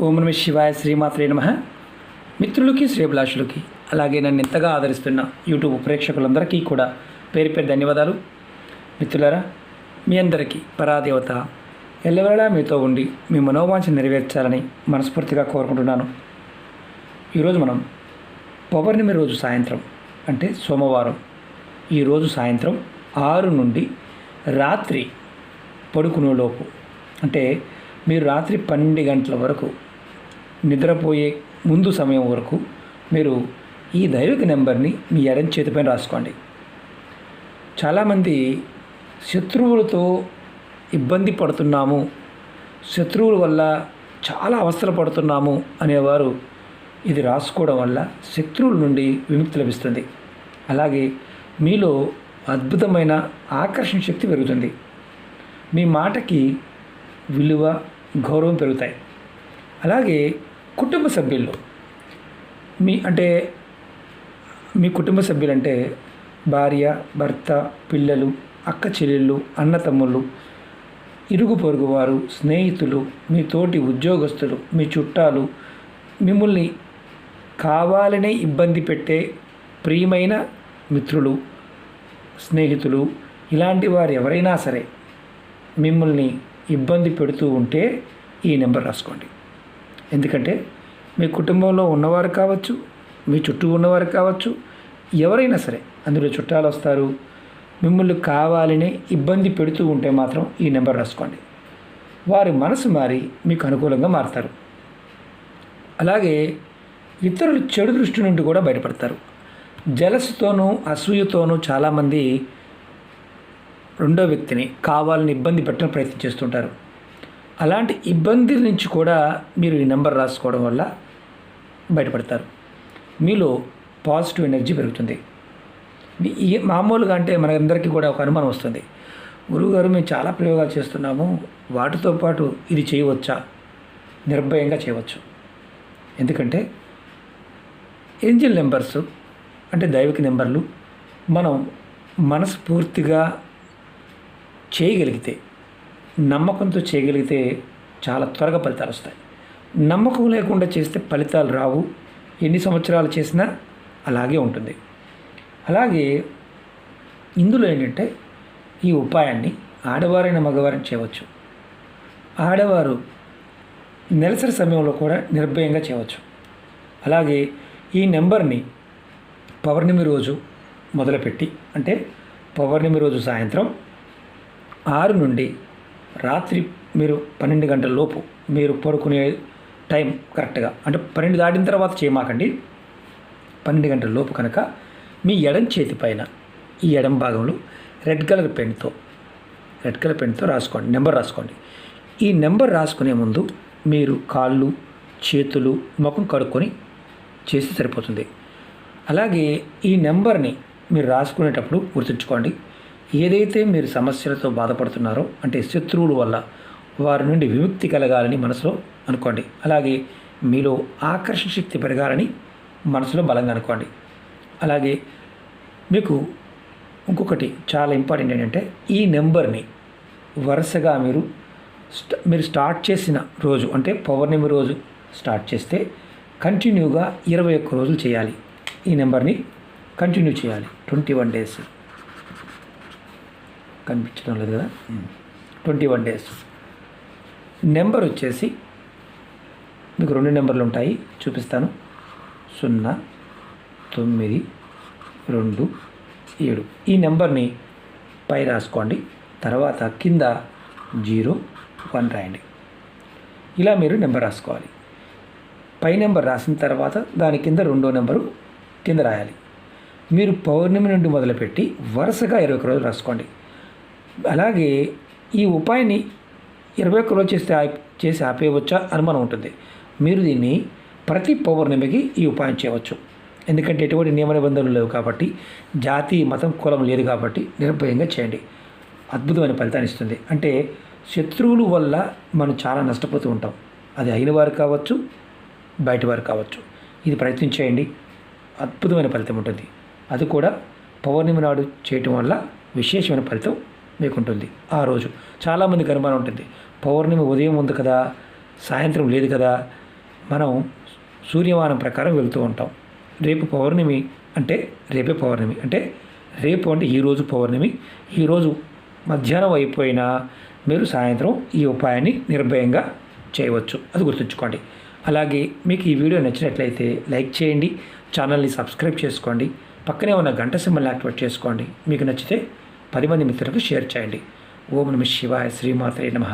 ఓం నమ శివాయ, శ్రీమాత్రే నమః. మిత్రులకి, శ్రేభిలాషులకి, అలాగే నన్ను ఎంతగా ఆదరిస్తున్న యూట్యూబ్ ప్రేక్షకులందరికీ కూడా పేరు పేరు ధన్యవాదాలు. మిత్రులారా, మీ అందరికీ పరాదేవత ఎల్లవేళలా మీతో ఉండి మీ మనోవాంఛ నెరవేర్చాలని మనస్ఫూర్తిగా కోరుకుంటున్నాను. ఈరోజు మనం పౌర్ణమి రోజు సాయంత్రం, అంటే సోమవారం, ఈరోజు సాయంత్రం 6 నుండి రాత్రి పడుకునేలోపు, అంటే మీరు రాత్రి 12 గంటల వరకు నిద్రపోయే ముందు సమయం వరకు మీరు ఈ దైవిక నెంబర్ని మీ ఎడం చేతిపైన రాసుకోండి. చాలామంది శత్రువులతో ఇబ్బంది పడుతున్నాము, శత్రువుల వల్ల చాలా అవస్థలు పడుతున్నాము అనేవారు ఇది రాసుకోవడం వల్ల శత్రువుల నుండి విముక్తి లభిస్తుంది. అలాగే మీలో అద్భుతమైన ఆకర్షణ శక్తి పెరుగుతుంది. మీ మాటకి విలువ, గౌరవం పెరుగుతాయి. అలాగే కుటుంబ సభ్యుల్లో మీ కుటుంబ సభ్యులంటే భార్య, భర్త, పిల్లలు, అక్క చెల్లెళ్ళు, అన్న తమ్ముళ్ళు, ఇరుగు పొరుగు వారు, స్నేహితులు, మీ తోటి ఉద్యోగస్తులు, మీ చుట్టాలు, మిమ్మల్ని కావాలనే ఇబ్బంది పెట్టే ప్రియమైన మిత్రులు, స్నేహితులు, ఇలాంటి వారు ఎవరైనా సరే మిమ్మల్ని ఇబ్బంది పెడుతూ ఉంటే ఈ నెంబర్ రాసుకోండి. ఎందుకంటే మీ కుటుంబంలో ఉన్నవారు కావచ్చు, మీ చుట్టూ ఉన్నవారు కావచ్చు, ఎవరైనా సరే అందులో చుట్టాలు వస్తారు, మిమ్మల్ని కావాలని ఇబ్బంది పెడుతూ ఉంటే మాత్రం ఈ నెంబర్ రాసుకోండి. వారి మనసు మారి మీకు అనుకూలంగా మారుతారు. అలాగే ఇతరులు చెడు దృష్టి నుండి కూడా బయటపడతారు. జలసుతోనూ అసూయతోనూ చాలామంది రెండో వ్యక్తిని కావాలని ఇబ్బంది పెట్టడం ప్రయత్నం చేస్తుంటారు. అలాంటి ఇబ్బందుల నుంచి కూడా మీరు ఈ నెంబర్ రాసుకోవడం వల్ల బయటపడతారు. మీలో పాజిటివ్ ఎనర్జీ పెరుగుతుంది. ఈ మామూలుగా అంటే మనందరికీ కూడా ఒక అనుమానం వస్తుంది, గురువుగారు మేము చాలా ప్రయోగాలు చేస్తున్నాము, వాటితో పాటు ఇది చేయవచ్చా? నిర్భయంగా చేయవచ్చు. ఎందుకంటే ఏంజల్ నెంబర్స్ అంటే దైవిక నెంబర్లు మనం మనస్ఫూర్తిగా చేయగలిగితే, నమ్మకంతో చేయగలిగితే చాలా త్వరగా ఫలితాలు వస్తాయి. నమ్మకం లేకుండా చేస్తే ఫలితాలు రావు. ఎన్ని సంవత్సరాలు చేసినా అలాగే ఉంటుంది. అలాగే ఇందులో ఏంటంటే ఈ ఉపాయాన్ని ఆడవారైన మగవారిని చేయవచ్చు. ఆడవారు నెలసరి సమయంలో కూడా నిర్భయంగా చేయవచ్చు. అలాగే ఈ నెంబర్ని పౌర్ణమి రోజు మొదలుపెట్టి, అంటే పౌర్ణమి రోజు సాయంత్రం 6 నుండి రాత్రి మీరు 12 గంటల లోపు మీరు పడుకునే టైం కరెక్ట్గా, అంటే 12 దాటిన తర్వాత చేయమాకండి. 12 గంటల లోపు కనుక మీ ఎడం చేతి పైన ఈ ఎడం భాగంలో రెడ్ కలర్ పెన్తో రాసుకోండి, నెంబర్ రాసుకోండి. ఈ నెంబర్ రాసుకునే ముందు మీరు కాళ్ళు, చేతులు, ముఖం కడుక్కొని చేస్తే సరిపోతుంది. అలాగే ఈ నెంబర్ని మీరు రాసుకునేటప్పుడు గుర్తుంచుకోండి, ఏదైతే మీరు సమస్యలతో బాధపడుతున్నారో, అంటే శత్రువుల వల్ల వారి నుండి విముక్తి కలగాలని మనసులో అనుకోండి. అలాగే మీలో ఆకర్షణ శక్తి పెరగాలని మనసులో బలంగా అనుకోండి. అలాగే మీకు ఇంకొకటి చాలా ఇంపార్టెంట్ ఏంటంటే ఈ నెంబర్ని వరుసగా మీరు స్టార్ట్ చేసిన రోజు, అంటే పౌర్ణమి రోజు స్టార్ట్ చేస్తే కంటిన్యూగా 21 రోజులు చేయాలి. ఈ నెంబర్ని కంటిన్యూ చేయాలి 21 డేస్. కనిపించడం లేదు కదా, 21 డేస్. నెంబర్ వచ్చేసి మీకు 2 నెంబర్లు ఉంటాయి, చూపిస్తాను. 0, 9, 2, 7. ఈ నెంబర్ని పై రాసుకోండి. తర్వాత కింద 0, 1 రాయండి. ఇలా మీరు నెంబర్ రాసుకోవాలి. పై నెంబర్ రాసిన తర్వాత దాని కింద 2వ నెంబరు కింద రాయాలి. మీరు పౌర్ణమి నుండి మొదలుపెట్టి వరుసగా 21 రోజులు రాసుకోండి. అలాగే ఈ ఉపాయాన్ని 21 రోజు చేసి ఆపేయవచ్చా అనుమానం ఉంటుంది. మీరు దీన్ని ప్రతి పౌర్ణమికి ఈ ఉపాయం చేయవచ్చు. ఎందుకంటే ఎటువంటి నియమ నిబంధనలు లేవు కాబట్టి, జాతి, మతం, కులం లేదు కాబట్టి నిర్భయంగా చేయండి. అద్భుతమైన ఫలితాన్ని ఇస్తుంది. అంటే శత్రువుల వల్ల మనం చాలా నష్టపోతూ ఉంటాం. అది అయిన వారు కావచ్చు, బయట వారు కావచ్చు. ఇది ప్రయత్నించేయండి, అద్భుతమైన ఫలితం ఉంటుంది. అది కూడా పౌర్ణమి నాడు చేయటం వల్ల విశేషమైన ఫలితం మీకు ఉంటుంది. ఆ రోజు చాలామందికి అనుమానం ఉంటుంది, పౌర్ణమి ఉదయం ఉంది కదా, సాయంత్రం లేదు కదా, మనం సూర్యమానం ప్రకారం వెళ్తూ ఉంటాం. రేపు పౌర్ణమి అంటే రేపే పౌర్ణమి అంటే రేపు అంటే ఈరోజు పౌర్ణమి. ఈరోజు మధ్యాహ్నం అయిపోయినా మీరు సాయంత్రం ఈ ఉపాయాన్ని నిర్భయంగా చేయవచ్చు. అది గుర్తుంచుకోండి. అలాగే మీకు ఈ వీడియో నచ్చినట్లయితే లైక్ చేయండి, ఛానల్ని సబ్స్క్రైబ్ చేసుకోండి, పక్కనే ఉన్న గంట సింబల్ని యాక్టివేట్ చేసుకోండి. మీకు నచ్చితే 10 మంది మిత్రులకు షేర్ చేయండి. ఓం నమః శివాయ. శ్రీమాత్రే నమః.